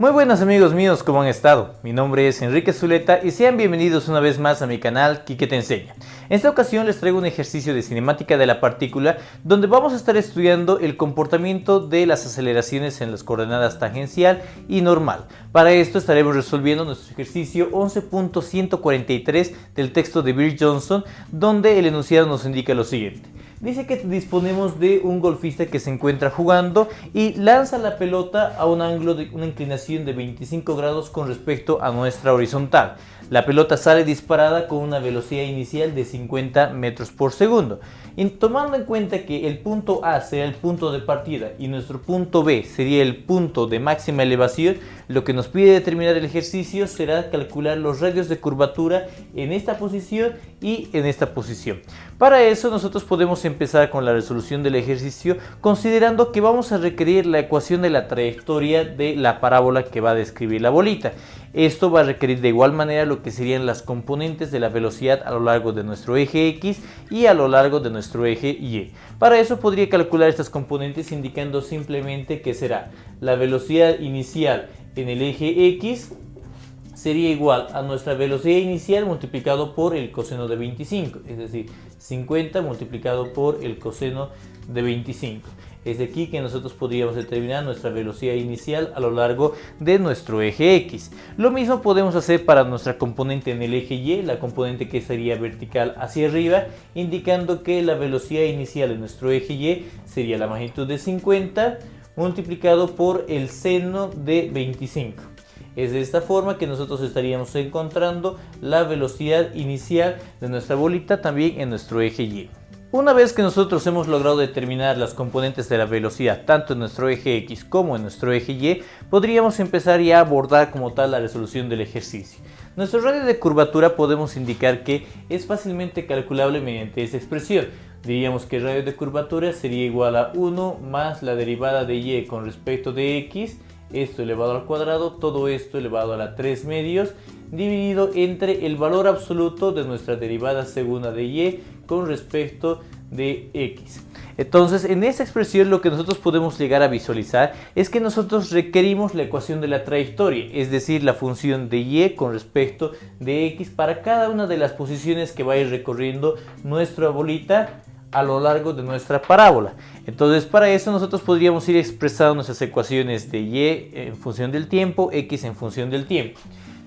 Muy buenos amigos míos, ¿cómo han estado? Mi nombre es Enrique Zuleta y sean bienvenidos una vez más a mi canal Quique Te Enseña. En esta ocasión les traigo un ejercicio de cinemática de la partícula donde vamos a estar estudiando el comportamiento de las aceleraciones en las coordenadas tangencial y normal. Para esto estaremos resolviendo nuestro ejercicio 11.143 del texto de Bill Johnson, donde el enunciado nos indica lo siguiente. Dice que disponemos de un golfista que se encuentra jugando y lanza la pelota a un ángulo de una inclinación de 25 grados con respecto a nuestra horizontal. La pelota sale disparada con una velocidad inicial de 50 metros por segundo. Y tomando en cuenta que el punto A será el punto de partida y nuestro punto B sería el punto de máxima elevación, lo que nos pide determinar el ejercicio será calcular los radios de curvatura en esta posición y en esta posición. Para eso nosotros podemos empezar con la resolución del ejercicio considerando que vamos a requerir la ecuación de la trayectoria de la parábola que va a describir la bolita. Esto va a requerir de igual manera lo que serían las componentes de la velocidad a lo largo de nuestro eje X y a lo largo de nuestro eje Y. Para eso podría calcular estas componentes indicando simplemente que será la velocidad inicial en el eje X sería igual a nuestra velocidad inicial multiplicado por el coseno de 25, es decir, 50 multiplicado por el coseno de 25. Es de aquí que nosotros podríamos determinar nuestra velocidad inicial a lo largo de nuestro eje X. Lo mismo podemos hacer para nuestra componente en el eje Y, la componente que sería vertical hacia arriba, indicando que la velocidad inicial en nuestro eje Y sería la magnitud de 50 multiplicado por el seno de 25. Es de esta forma que nosotros estaríamos encontrando la velocidad inicial de nuestra bolita también en nuestro eje Y. Una vez que nosotros hemos logrado determinar las componentes de la velocidad tanto en nuestro eje X como en nuestro eje Y, podríamos empezar ya a abordar como tal la resolución del ejercicio. Nuestro radio de curvatura podemos indicar que es fácilmente calculable mediante esta expresión. Diríamos que el radio de curvatura sería igual a 1 más la derivada de Y con respecto de X, esto elevado al cuadrado, todo esto elevado a la 3 medios, dividido entre el valor absoluto de nuestra derivada segunda de Y con respecto de X. Entonces, en esta expresión lo que nosotros podemos llegar a visualizar es que nosotros requerimos la ecuación de la trayectoria, es decir, la función de Y con respecto de X para cada una de las posiciones que va a ir recorriendo nuestra bolita a lo largo de nuestra parábola. Entonces, para eso nosotros podríamos ir expresando nuestras ecuaciones de Y en función del tiempo, X en función del tiempo.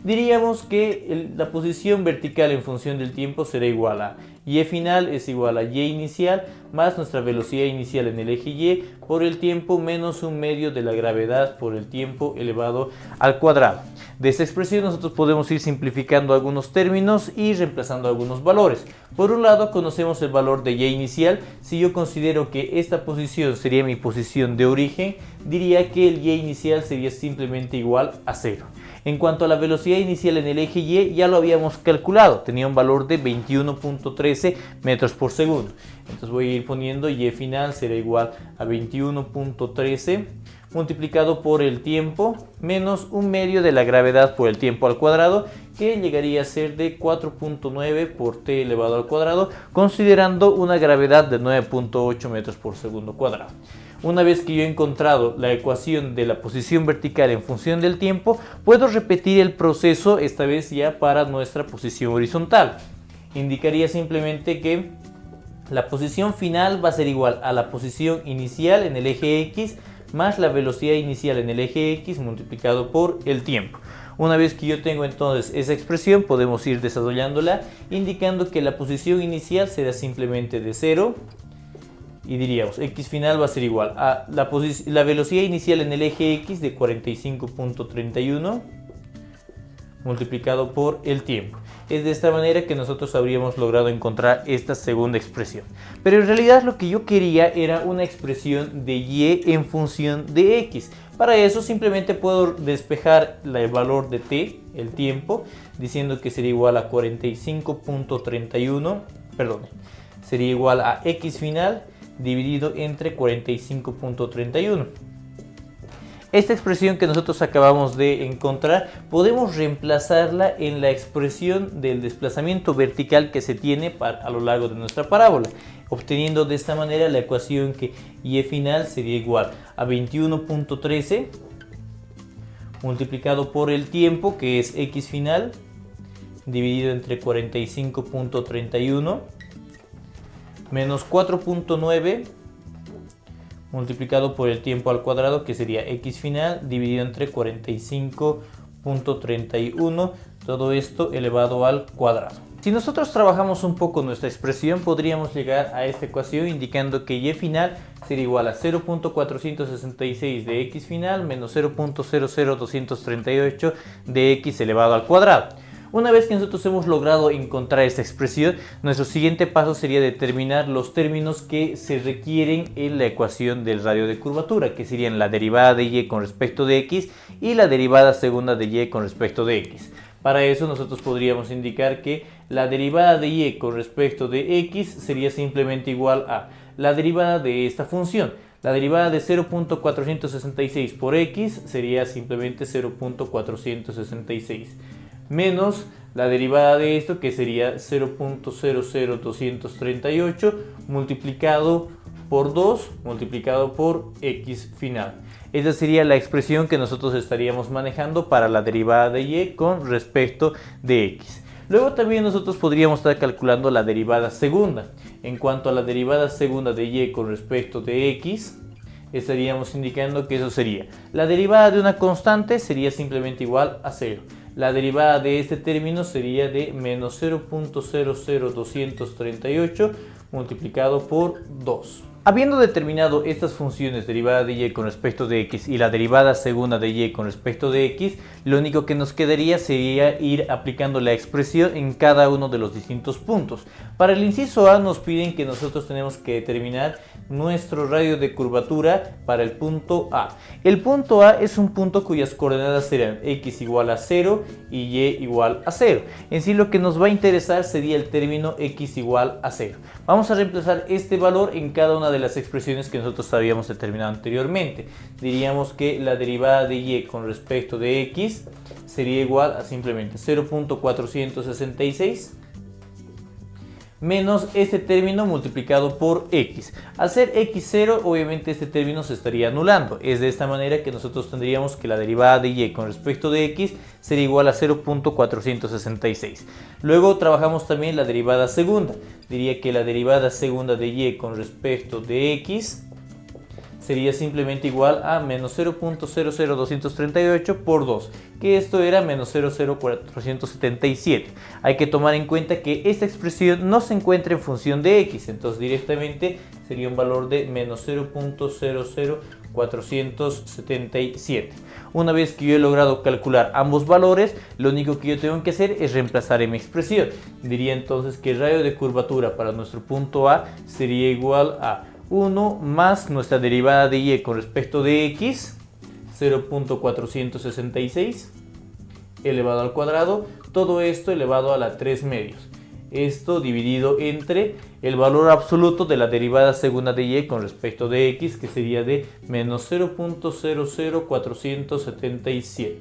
Diríamos que la posición vertical en función del tiempo será igual a Y final es igual a Y inicial más nuestra velocidad inicial en el eje Y por el tiempo menos un medio de la gravedad por el tiempo elevado al cuadrado. De esta expresión nosotros podemos ir simplificando algunos términos y reemplazando algunos valores. Por un lado conocemos el valor de Y inicial. Si yo considero que esta posición sería mi posición de origen, diría que el Y inicial sería simplemente igual a 0. En cuanto a la velocidad inicial en el eje Y, ya lo habíamos calculado, tenía un valor de 21.13 metros por segundo. Entonces voy a ir poniendo Y final será igual a 21.13 multiplicado por el tiempo menos un medio de la gravedad por el tiempo al cuadrado, que llegaría a ser de 4.9 por t elevado al cuadrado, considerando una gravedad de 9.8 metros por segundo cuadrado. Una vez que yo he encontrado la ecuación de la posición vertical en función del tiempo, puedo repetir el proceso esta vez ya para nuestra posición horizontal. Indicaría simplemente que la posición final va a ser igual a la posición inicial en el eje X más la velocidad inicial en el eje X multiplicado por el tiempo. Una vez que yo tengo entonces esa expresión, podemos ir desarrollándola indicando que la posición inicial será simplemente de 0 y diríamos X final va a ser igual a la velocidad inicial en el eje X de 45.31 multiplicado por el tiempo. Es de esta manera que nosotros habríamos logrado encontrar esta segunda expresión. Pero en realidad lo que yo quería era una expresión de Y en función de X. Para eso simplemente puedo despejar el valor de t, el tiempo, diciendo que sería igual a 45.31, sería igual a X final dividido entre 45.31. Esta expresión que nosotros acabamos de encontrar podemos reemplazarla en la expresión del desplazamiento vertical que se tiene a lo largo de nuestra parábola, obteniendo de esta manera la ecuación que Y final sería igual a 21.13 multiplicado por el tiempo, que es x final, dividido entre 45.31, menos 4.9 multiplicado por el tiempo al cuadrado, que sería x final, dividido entre 45.31, todo esto elevado al cuadrado. Si nosotros trabajamos un poco nuestra expresión, podríamos llegar a esta ecuación indicando que y final sería igual a 0.466 de x final menos 0.00238 de x elevado al cuadrado. Una vez que nosotros hemos logrado encontrar esta expresión, nuestro siguiente paso sería determinar los términos que se requieren en la ecuación del radio de curvatura, que serían la derivada de y con respecto de x y la derivada segunda de y con respecto de x. Para eso nosotros podríamos indicar que la derivada de y con respecto de x sería simplemente igual a la derivada de esta función. La derivada de 0.466 por x sería simplemente 0.466. Menos la derivada de esto, que sería 0.00238 multiplicado por 2 multiplicado por x final. Esa sería la expresión que nosotros estaríamos manejando para la derivada de y con respecto de x. Luego también nosotros podríamos estar calculando la derivada segunda. En cuanto a la derivada segunda de y con respecto de x, estaríamos indicando que eso sería la derivada de una constante, sería simplemente igual a 0. La derivada de este término sería de menos 0.00238 multiplicado por 2. Habiendo determinado estas funciones, derivada de y con respecto de x y la derivada segunda de y con respecto de x, lo único que nos quedaría sería ir aplicando la expresión en cada uno de los distintos puntos. Para el inciso A nos piden que nosotros tenemos que determinar nuestro radio de curvatura para el punto A. El punto A es un punto cuyas coordenadas serán x igual a 0 y y igual a 0. En sí lo que nos va a interesar sería el término x igual a 0. Vamos a reemplazar este valor en cada una de las expresiones que nosotros habíamos determinado anteriormente. Diríamos que la derivada de y con respecto de x sería igual a simplemente 0.466 menos este término multiplicado por x. Al ser x0, obviamente este término se estaría anulando. Es de esta manera que nosotros tendríamos que la derivada de y con respecto de x sería igual a 0.466. Luego trabajamos también la derivada segunda. Diría que la derivada segunda de y con respecto de x sería simplemente igual a menos 0.00238 por 2, que esto era menos 0.0477. Hay que tomar en cuenta que esta expresión no se encuentra en función de x, entonces directamente sería un valor de menos 0.00477. Una vez que yo he logrado calcular ambos valores, lo único que yo tengo que hacer es reemplazar en mi expresión. Diría entonces que el radio de curvatura para nuestro punto A sería igual a 1 más nuestra derivada de y con respecto de x, 0.466 elevado al cuadrado, todo esto elevado a la 3 medios. Esto dividido entre el valor absoluto de la derivada segunda de y con respecto de x, que sería de menos 0.00477.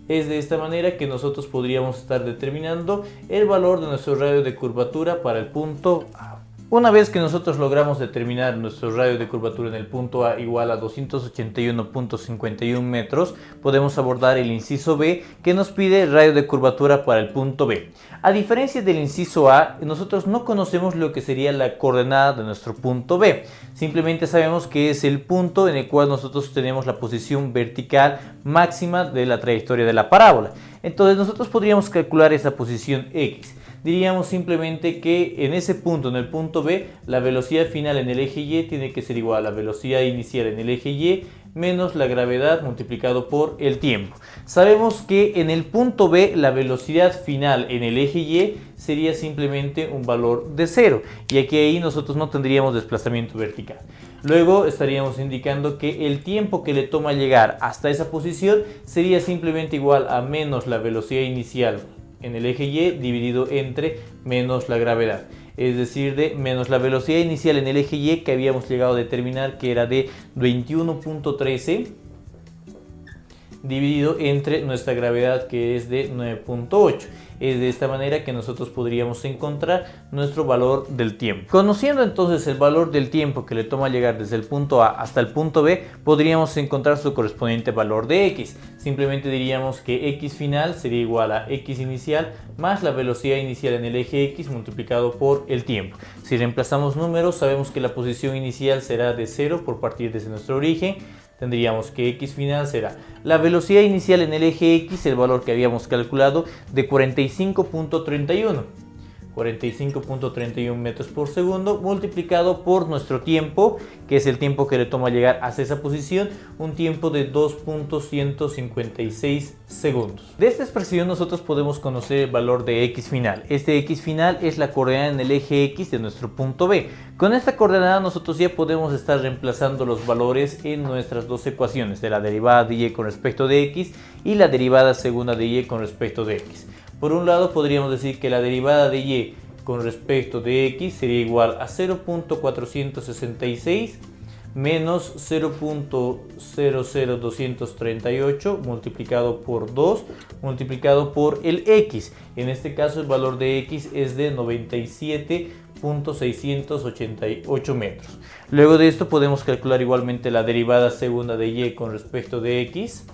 Es de esta manera que nosotros podríamos estar determinando el valor de nuestro radio de curvatura para el punto A. Una vez que nosotros logramos determinar nuestro radio de curvatura en el punto A igual a 281.51 metros, podemos abordar el inciso B, que nos pide el radio de curvatura para el punto B. A diferencia del inciso A, nosotros no conocemos lo que sería la coordenada de nuestro punto B. Simplemente sabemos que es el punto en el cual nosotros tenemos la posición vertical máxima de la trayectoria de la parábola. Entonces nosotros podríamos calcular esa posición x. Diríamos simplemente que en ese punto, en el punto B, la velocidad final en el eje Y tiene que ser igual a la velocidad inicial en el eje Y menos la gravedad multiplicado por el tiempo. Sabemos que en el punto B la velocidad final en el eje Y sería simplemente un valor de 0, ya que ahí nosotros no tendríamos desplazamiento vertical. Luego estaríamos indicando que el tiempo que le toma llegar hasta esa posición sería simplemente igual a menos la velocidad inicial en el eje Y dividido entre menos la gravedad, es decir, de menos la velocidad inicial en el eje Y que habíamos llegado a determinar que era de 21.13 dividido entre nuestra gravedad, que es de 9.8. Es de esta manera que nosotros podríamos encontrar nuestro valor del tiempo. Conociendo entonces el valor del tiempo que le toma llegar desde el punto A hasta el punto B, podríamos encontrar su correspondiente valor de X. Simplemente diríamos que X final sería igual a X inicial más la velocidad inicial en el eje X multiplicado por el tiempo. Si reemplazamos números, sabemos que la posición inicial será de 0 por partir desde nuestro origen. Tendríamos que X final será la velocidad inicial en el eje X, el valor que habíamos calculado, de 45.31 metros por segundo, multiplicado por nuestro tiempo, que es el tiempo que le toma llegar hasta esa posición, un tiempo de 2.156 segundos. De esta expresión nosotros podemos conocer el valor de X final. Este X final es la coordenada en el eje X de nuestro punto B. Con esta coordenada nosotros ya podemos estar reemplazando los valores en nuestras dos ecuaciones, de la derivada de Y con respecto de X y la derivada segunda de Y con respecto de X. Por un lado podríamos decir que la derivada de Y con respecto de X sería igual a 0.466 menos 0.00238 multiplicado por 2 multiplicado por el X. En este caso el valor de X es de 97.688 metros. Luego de esto podemos calcular igualmente la derivada segunda de Y con respecto de X,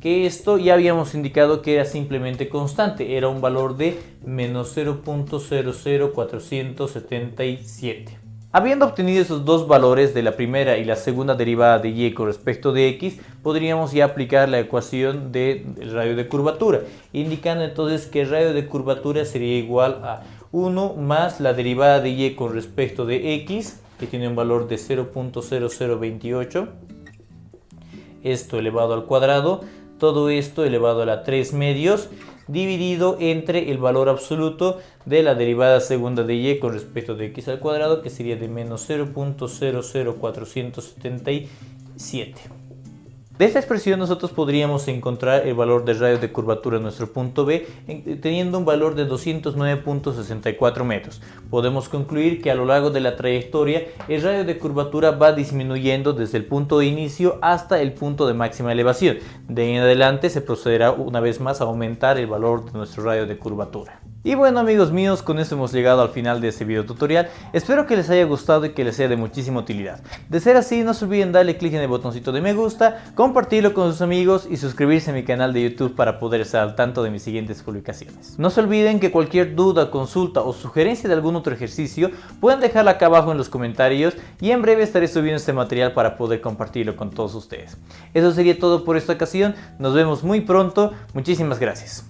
que esto ya habíamos indicado que era simplemente constante, era un valor de menos 0.00477. Habiendo obtenido esos dos valores de la primera y la segunda derivada de Y con respecto de X, podríamos ya aplicar la ecuación del radio de curvatura, indicando entonces que el radio de curvatura sería igual a 1 más la derivada de Y con respecto de X, que tiene un valor de 0.0028, esto elevado al cuadrado, todo esto elevado a la 3 medios, dividido entre el valor absoluto de la derivada segunda de Y con respecto de X al cuadrado, que sería de menos 0.00477. De esta expresión nosotros podríamos encontrar el valor del radio de curvatura en nuestro punto B teniendo un valor de 209.64 metros. Podemos concluir que a lo largo de la trayectoria el radio de curvatura va disminuyendo desde el punto de inicio hasta el punto de máxima elevación. De ahí en adelante se procederá una vez más a aumentar el valor de nuestro radio de curvatura. Y bueno, amigos míos, con esto hemos llegado al final de este video tutorial. Espero que les haya gustado y que les sea de muchísima utilidad. De ser así, no se olviden darle clic en el botoncito de me gusta, compartirlo con sus amigos y suscribirse a mi canal de YouTube para poder estar al tanto de mis siguientes publicaciones. No se olviden que cualquier duda, consulta o sugerencia de algún otro ejercicio pueden dejarla acá abajo en los comentarios y en breve estaré subiendo este material para poder compartirlo con todos ustedes. Eso sería todo por esta ocasión. Nos vemos muy pronto. Muchísimas gracias.